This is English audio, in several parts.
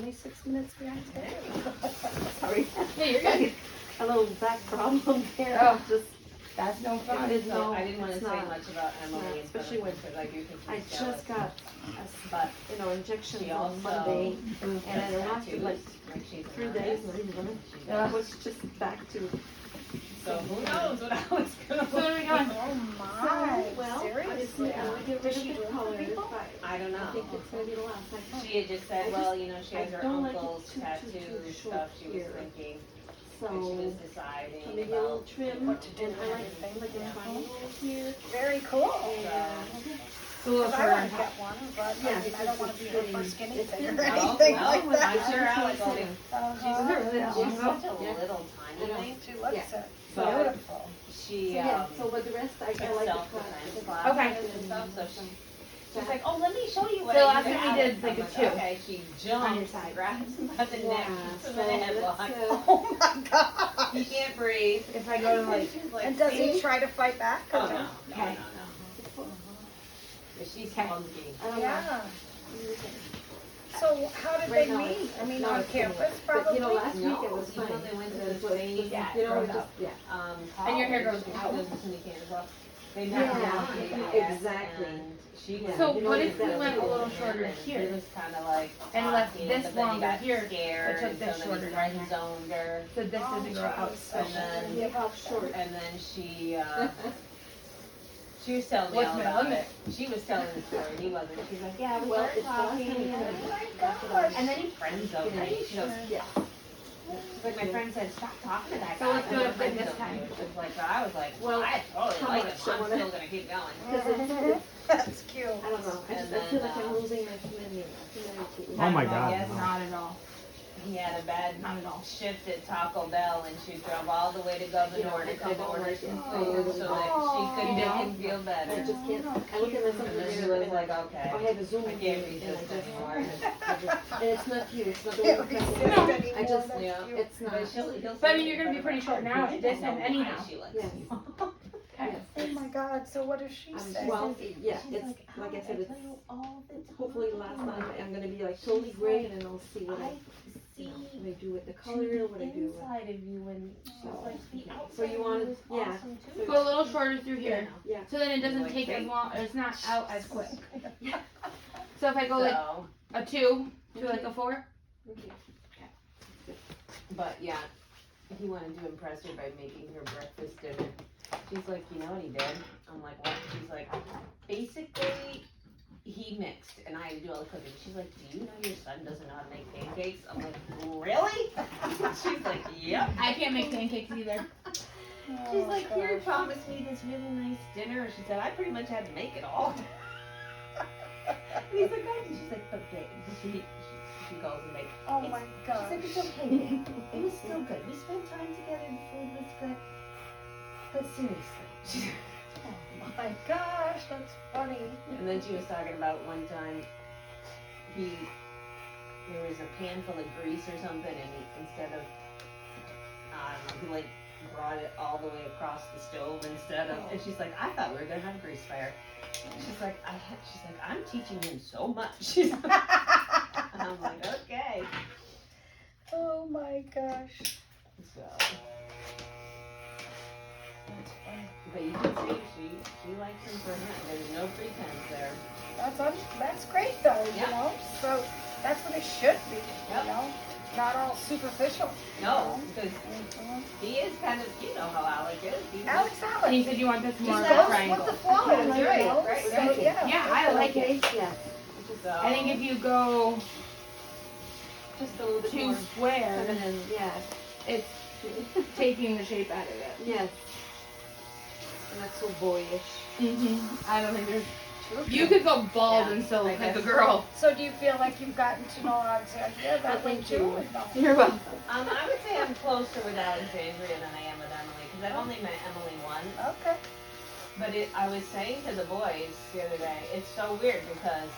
only 6 minutes behind schedule. Sorry. Yeah, you're good. A little back problem there. Oh. Just That's no fun. So I didn't want to it's say not. much about Emily, Especially when because I do think I she's jealous. just got But injections she on also Monday, and I lasted like she's 3 days, not even. Yeah. I was just back to. So who knows what I was gonna So where are we going? Oh my, Well, seriously? I want to get rid of the color. I don't know. I think it's gonna be the last. She had just said, well, you know, she has her don't like it uncle's too tattoo short stuff. She was here. thinking, So and she was deciding maybe a little about trim, what to do and I with like everything. a triangle here. Very cool. And It's a little Because I want shorter. to get one, but Yeah, I mean, I don't want to be her because first guinea it's pig or been- anything Oh, like well, that. I'm sure Alex will be. Uh-huh. She's such a Yeah. little tiny thing. She looks Yeah. it. So- Beautiful. She yeah, so but the rest I like the self-defense class. classes Okay. and stuff, so she's like, oh, let me show you what So I last do. time we did, like, a I'm 2. Okay, she On your jumps, side. grabs him by the neck, Yeah, keeps him so in a let's, headlock. Oh my gosh. He can't breathe. If I go to like, She's like, And does see? he try to fight back? Oh, no, no, Okay. no. But she's Okay. funky. I don't know. Yeah. So how did Right they now meet? it's- I mean, now on it's campus But probably? you know, last week No, it was you know, fine. they went to It the was- same, Yeah, you know, grown just, up. yeah. And your hair college. goes She out. goes to SUNY campus. Well, they met Yeah, down in yeah, UPS, exactly. and she Yeah. was So you know, what if we exactly. went a little and shorter He here? was kind of like And left talking, this but then he longer got here, scared, but took and this so shorter then he right kind of here. zoned her. So this doesn't go out. And then Yeah, how short. And then she was telling me What's all my about limit? it. She was telling the story. He wasn't. She's like, yeah, we Well, started it's the last talking. time you And, had Oh my gosh. and then he friends over me. She goes, Yes. she's like, my friend said, stop talking to that guy. So let's do it My friend this told time. me. It's like, I was like, Well, I totally how like much? it. So I'm when still gonna keep going. Because it's, That's cute. I don't know, I just, I feel like I'm losing my humanity. Oh my Not at all. God, Yes, no. not at all. He had a bad Not at all. shift at Taco Bell, and she drove all the way to Governor to come order some food so that she could You make don't? him feel I better. just can't, I look at myself And in the then she mirror was and like, I okay, have a Zoom I meeting can't and I resist just, anymore. and it's not you, it's not the Can't one resist person. anymore, I just, that's yeah. cute. it's not, He'll But I say mean, you're gonna be it, pretty but short now I at this don't and know anyhow. why she likes yes. me. Okay. Oh my God, so what does she say? Well, yeah, it's, like I said, it's hopefully last time I'm gonna be like totally gray and then I'll see what I do with the color, what I do. Inside of you and So you wanted, yeah, Go a little shorter through here. yeah. So then it doesn't Like take as me? long, it's not out as quick. So if I go like So, a 2 to like a 4? Okay. but yeah, he wanted to impress her by making her breakfast dinner. She's like, you know what he did? I'm like, what? She's like, basically, he mixed and I had to do all the cooking. She's like, do you know your son doesn't know how to make pancakes? I'm like, really? She's like, yep. I can't make pancakes either. She's like, here, promised me this really nice dinner. She said, I pretty much had to make it all. And he's like, oh. She's like, but babe, she goes and makes. Oh my She's gosh. like, it's okay, babe. It was still good. We spent time together. The food was good. But seriously. Oh my gosh, that's funny. And then she was talking about one time there was a pan full of grease or something, and instead of, I don't know, he like brought it all the way across the stove instead of, and she's like, I thought we were gonna have a grease fire. She's like, I'm teaching him so much. She's and I'm like, okay. Oh my gosh. So, That's funny. but you can see she likes him for him. There's no pretense there. That's great though, Yeah. you know? So that's what it should be, Yep. you know? Not all superficial. No, because he is kind of, you know how Alec is. He's Alex, And Alex. you said you want this more Just of a goes triangle. with the flow, Yeah, you right, know? right, So, right. yeah. Yeah, I like it. Yeah. so, I think if you go Just a little bit too more square, feminine, yeah. it's taking the shape out of it. Yes. And not so boyish. I don't think there's. You could go bald Yeah, and still look I like a guess. girl. So do you feel like you've gotten to know Alexandria that way Thank too? you. or no? You're welcome. I would say I'm closer with Alexandria than I am with Emily, because I've only met Emily once. Okay. But I was saying to the boys the other day, it's so weird because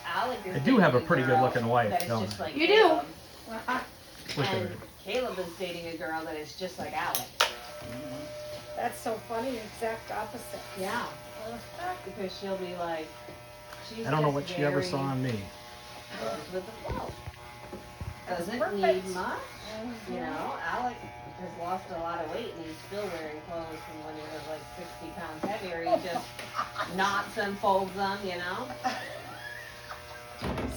Alec is I do have a dating pretty girl good-looking wife, that is don't just I? like You do. Caleb, Look at and her. Caleb is dating a girl that is just like Alec. That's so funny, exact opposite. Yeah. Because she'll be like, she's I don't know just what she ever very saw in me. goes with the flow. doesn't Perfect. need much. You know, Alec has lost a lot of weight and he's still wearing clothes from when he was like 60 pounds heavier. He just knots and folds them, you know.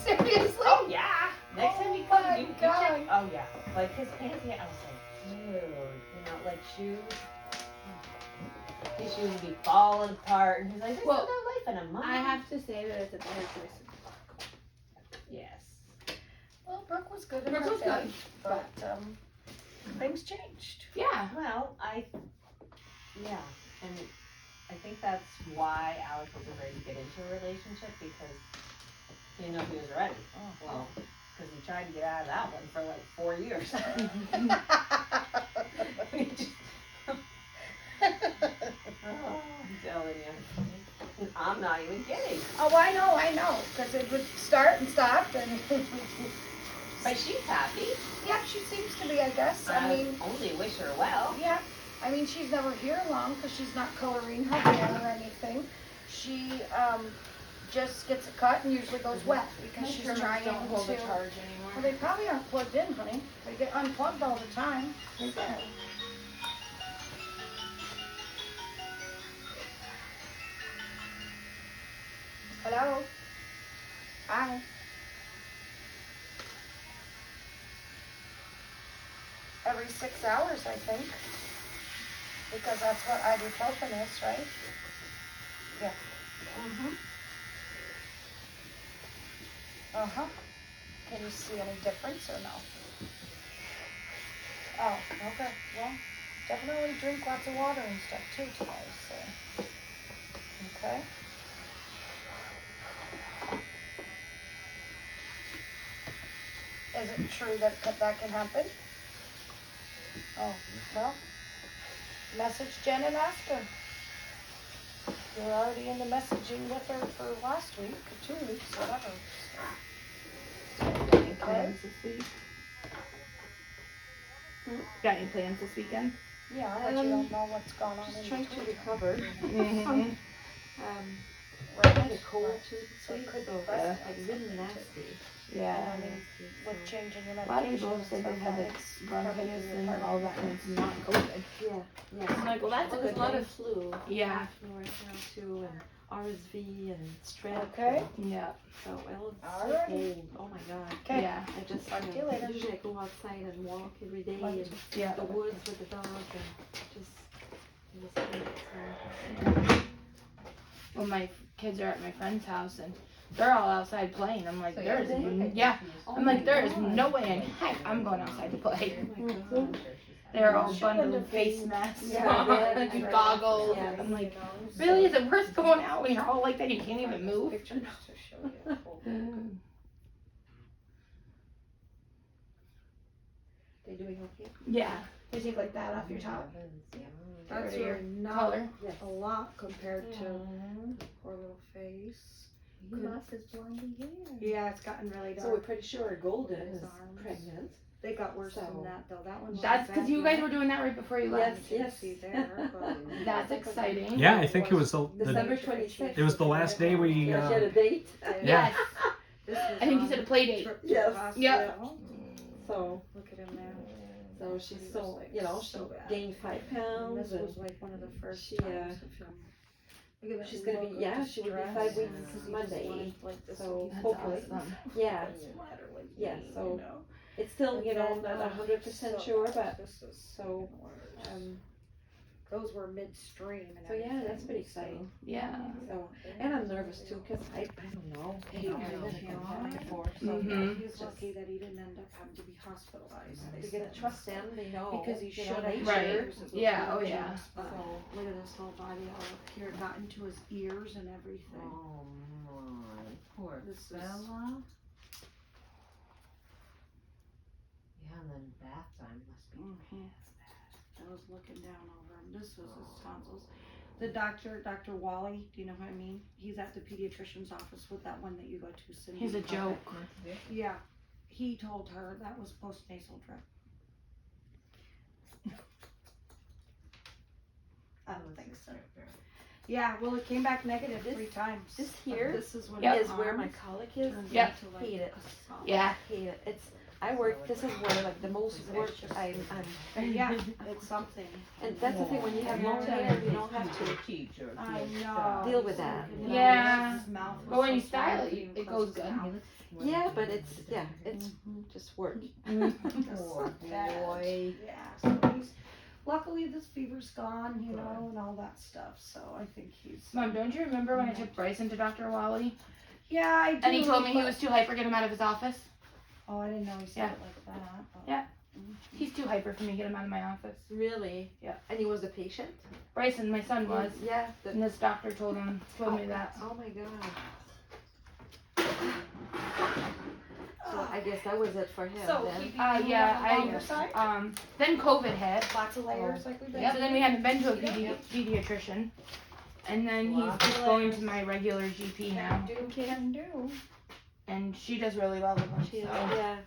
Seriously? Oh yeah. Next time you come, my you God. check. Oh yeah. Like his pants, yeah. I was like, dude, you know, like shoes. His shoes would be falling apart, and he's like, "There's Well, no life in a month." I have to say that it's a better choice. Yes. Well, Brooke was good in Brooke her was day, good. but things changed. Yeah. Well, yeah, and I think that's why Alex wasn't ready to get into a relationship because he didn't know if he was ready. Oh. Well, because he tried to get out of that one for like 4 years. He just- I'm telling you. I'm not even kidding. Oh, I know, because it would start and stop, and But she's happy. yeah, she seems to be, I guess. I mean, only wish her well. yeah, I mean, she's never here long because she's not coloring her hair or anything. She just gets a cut and usually goes wet because she's trying to. anymore. Well, they probably aren't plugged in, honey. They get unplugged all the time. Hello? Hi. Every 6 hours, I think. Because that's what ibuprofen is, right? Yeah. Mm-hmm. Uh-huh. Can you see any difference or no? Oh, okay. Well, definitely drink lots of water and stuff too today, so. Okay. Is it true that that can happen? Oh, well, message Jen and ask her. You're already in the messaging with her for last week, or 2 weeks, whatever. Okay. This week? Got any plans this weekend? Yeah, but you don't know what's going on in Just trying to between. recover. Mm-hmm. I had a cold too this So it week, could be so breast like really nasty. Yeah. I mean, with changing your A lot of medication people and say stuff, they have it's bronchitis probably and part all of that, it. and it's not COVID. Yeah, yeah. I'm like, well, that's a Well, good there's a lot thing. of flu. Yeah. Flu right now too, and RSV and strep. Okay. Yeah. So well, it's so Alrighty. cold. Oh my god. Okay. Yeah. I just Talk to you later. usually I go outside and walk every day Love you. and Yeah. the woods with the dog and just it was great. So. Well, my kids are at my friend's house and they're all outside playing. I'm like, there's yeah. I'm like, there is no way in heck I'm going outside to play. Oh my god. They're all She bundled wouldn't with have face been- masks Yeah, on yeah, and right. goggles. Yeah. I'm like, really? Is it worth going out when you're all like that? You can't even move. Pictures to show you. They doing okay? Yeah. You take like that off your top. That's Your really not color. Yes. a lot compared to poor little face. He lost his blondie hair. Yeah, it's gotten really So we're dark. pretty sure Golden His is arms. pregnant. They got worse So- than that though. That one. That's because you guys were doing that right before you left. Yes. See there, but That's exciting. Yeah, I think it was the December 26th. it was the last day we. Yeah, she had a date. Yes. This was I think you on said a play date. trip to Yes. the hospital. Yep. So, Look at him now. so she's so, you know, she So bad. gained 5 And pounds this and was like one of the first she, times of him. Look at that she's gonna be, look of yeah, she will be distress 5 weeks and he just Monday. wanted, like, this So to be hopefully, awesome. yeah, What's the matter with Yeah, me, so- you know? it's still, you know, And not then, 100% so sure, but, this is so, even worse. Those were midstream and so yeah, everything, that's pretty exciting. Yeah. So, and I'm nervous too, cause I don't know. He I've had never a been hemorrhage. before, so Mhm. He's lucky that he didn't end up having to be hospitalized. They you gotta said. trust them, they know. Because he you should know, have. nature. Right. It was Yeah, a oh, weird yeah. jinx, but So- look at his whole body all up here, it got into his ears and everything. Oh my, poor This is- fella. Yeah, and then bath time must be Mhm. I was looking down over him. This was his tonsils. The doctor, Dr. Wally, do you know who I mean? He's at the pediatrician's office with that one that you go to, Cindy. He's a Carpet. joke. Yeah, he told her that was post-nasal drip. I don't think so. Yeah, well, it came back negative This- 3 times. this But here This is when Yep. it is where my arms colic is. turns Yep. into, like, Hate it. a solid. Yeah. Hate it. It's I work, this is where like the most work I'm Yeah, it's something. and that's the thing, when you have long hair, you don't have to I know. deal with that. Yeah. His mouth was But when so you style small, it, you it close goes his good. mouth. Yeah, but it's just work. Poor boy. Yeah, so he's, luckily this fever's gone, you know, and all that stuff, so I think he's. Mom, don't you remember when I took Bryson to Dr. Wally? Yeah, I do. And he told me he but- was too hyper, get him out of his office? Oh, I didn't know he said Yeah. it like that. But... Yeah. He's too hyper for me, get him out of my office. Really? Yeah. And he was a patient? Bryson, my son was. Yeah. And this doctor told me that. Oh my god. So I guess that was it for him So, then. keeping Yeah, on the longer side? Then COVID hit. Lots of layers like we've been So then we hadn't been to a Yeah. pediatrician. And then Lots he's just going to my regular GP now. Do can do. And she does really well with him. She, So. yeah.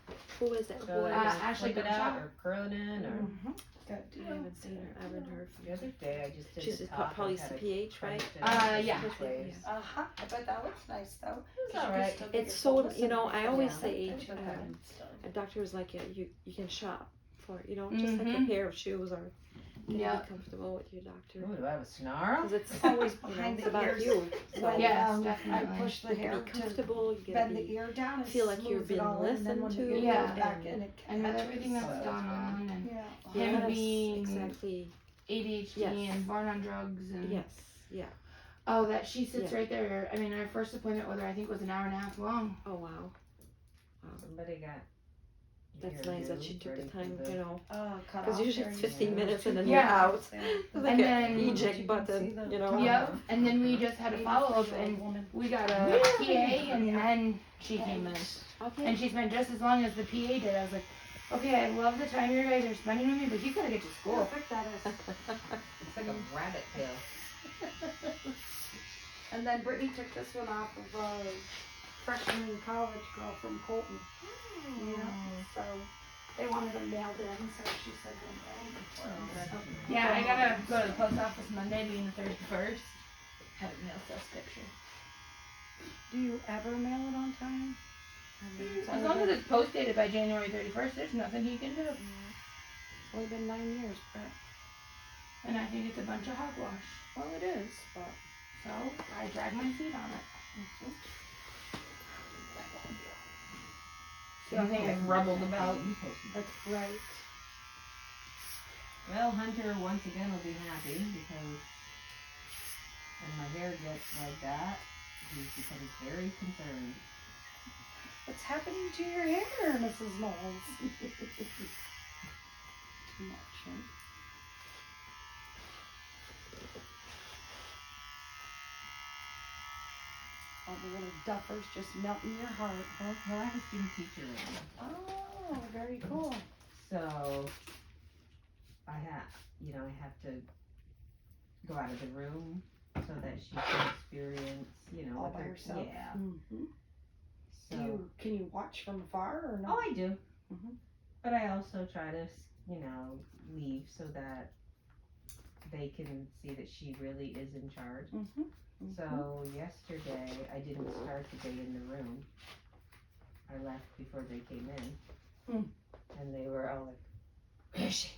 Who is that? So Who like, is just Ashley clip it Bishop. out or curl it in or. Good I deal. haven't seen her. I haven't heard from The other day I just did She's the a top. probably and had it CPH, right? crunched Yeah. in waves. Uh-huh, I bet that looks nice though. It's alright. It's so, you know, I always Yeah. say, a doctor was like, yeah, you can shop for, you know, just like a Mhm. pair of shoes or you Yeah. be comfortable with your doctor. Ooh, do I have a snarl? Because it's Always you know, behind it's the about ears. you. So When, Yes, I definitely. push the you hair can be to comfortable, you gotta bend the be, ear down and feel like you're smooth it being all in, and then when listened you to, get Yeah. it back in, it And with catches. everything that's So gone on and Yeah. him yes, being exactly, ADHD Yes. and born on drugs and yes, yeah. oh, that she sits Yeah. right there. I mean, our first appointment with her I think was an hour and a half long. Oh wow, Somebody got. that's your nice that hairdo she took ready the for time, the- you know, Oh, cut because off usually there, it's you 15 see. minutes and then Yeah. you're out. It's like And an then- eject You can see button, the- you know. Yep. And then we just had a follow up and Woman. we got a PA and then she came in. Okay. And she spent just as long as the PA did. I was like, okay, I love the time you guys are spending with me, but he's gotta get to school. Perfect that is. It's like a rabbit tail. And then Brittany took this one off of a freshman in college girl from Colton. Yeah. So they wanted them mailed in, so she said we'll mail them for us. So, Yeah, I gotta go to the post office Monday, being the 31st. Have a mail stuff picture. Do you ever mail it on time? As long as it's post dated by January 31st, there's nothing he can do. It's only been 9 years, but And I think it's a bunch of hogwash. well, it is. But So I drag my feet on it. The only thing I've rumbled about. that's right. Well, Hunter once again will be happy because when my hair gets like that, he becomes very concerned. What's happening to your hair, Mrs. Knowles? Too much, huh? All the little duffers just melting your heart, huh? Well, I have a student teacher right now. Oh, very cool. So I have to go out of the room so that she can experience, All what by they're- herself? Yeah. Mm-hmm. So Can you watch from afar or no? oh, I do. Mhm. But I also try to, leave so that they can see that she really is in charge. Mm-hmm. So yesterday, I didn't start the day in the room. I left before they came in. Hmm. And they were all like, where is she?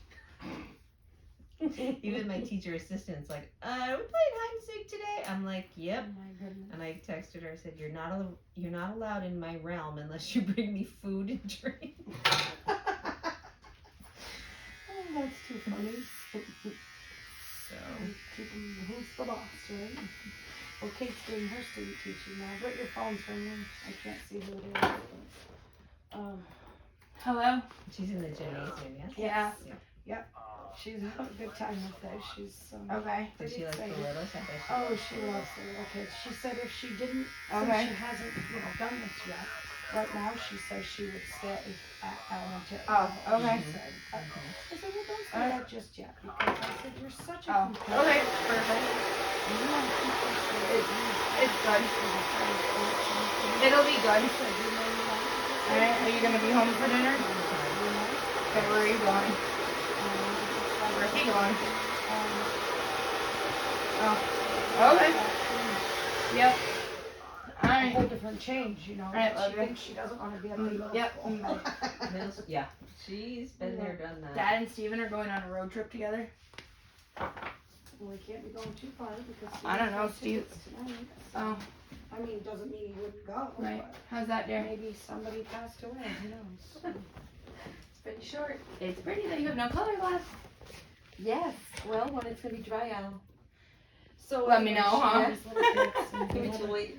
Even my teacher assistant's like, are we playing hide and seek today? I'm like, yep. Oh my goodness. And I texted her, I said, you're not allowed in my realm unless you bring me food and drink. Oh, that's too funny. So, Keeping who's the boss, right? Well, Kate's doing her student teaching now, but your phone's ringing. I can't see who it is. But, Hello? she's in the gymnasium, yes? Yeah. she's having a good time with this. She's Okay. Does she like the excited. littles? I bet Oh, she loves the little kids. She said if she didn't, Okay. since she hasn't, done this yet, right now she says she would stay at elementary. Oh, level, okay. She said. I said, well, don't say Alright. that just yet, because I said, you're such a Oh, competitor. okay, perfect. And you want to keep this It's good. It'll be good. Alright, are you gonna be home for dinner? Okay, where are you going? Where's he going? Oh, okay. Yep. A Alright. whole different change, you know. Alright, love She you. thinks she doesn't want to be at the middle Yep. school. middle school, yeah, she's been there, done that. Dad and Steven are going on a road trip together. Well, we can't be going too far because. I don't know, Steven has tickets tonight, so- Oh, I mean, doesn't mean he wouldn't go. right. but How's that, Derek? Maybe somebody passed away, who knows? It's pretty short. It's pretty that you have no color left. Yes, well, when it's gonna be dry, I'll. So Let me know, huh? Yes. Give me till late.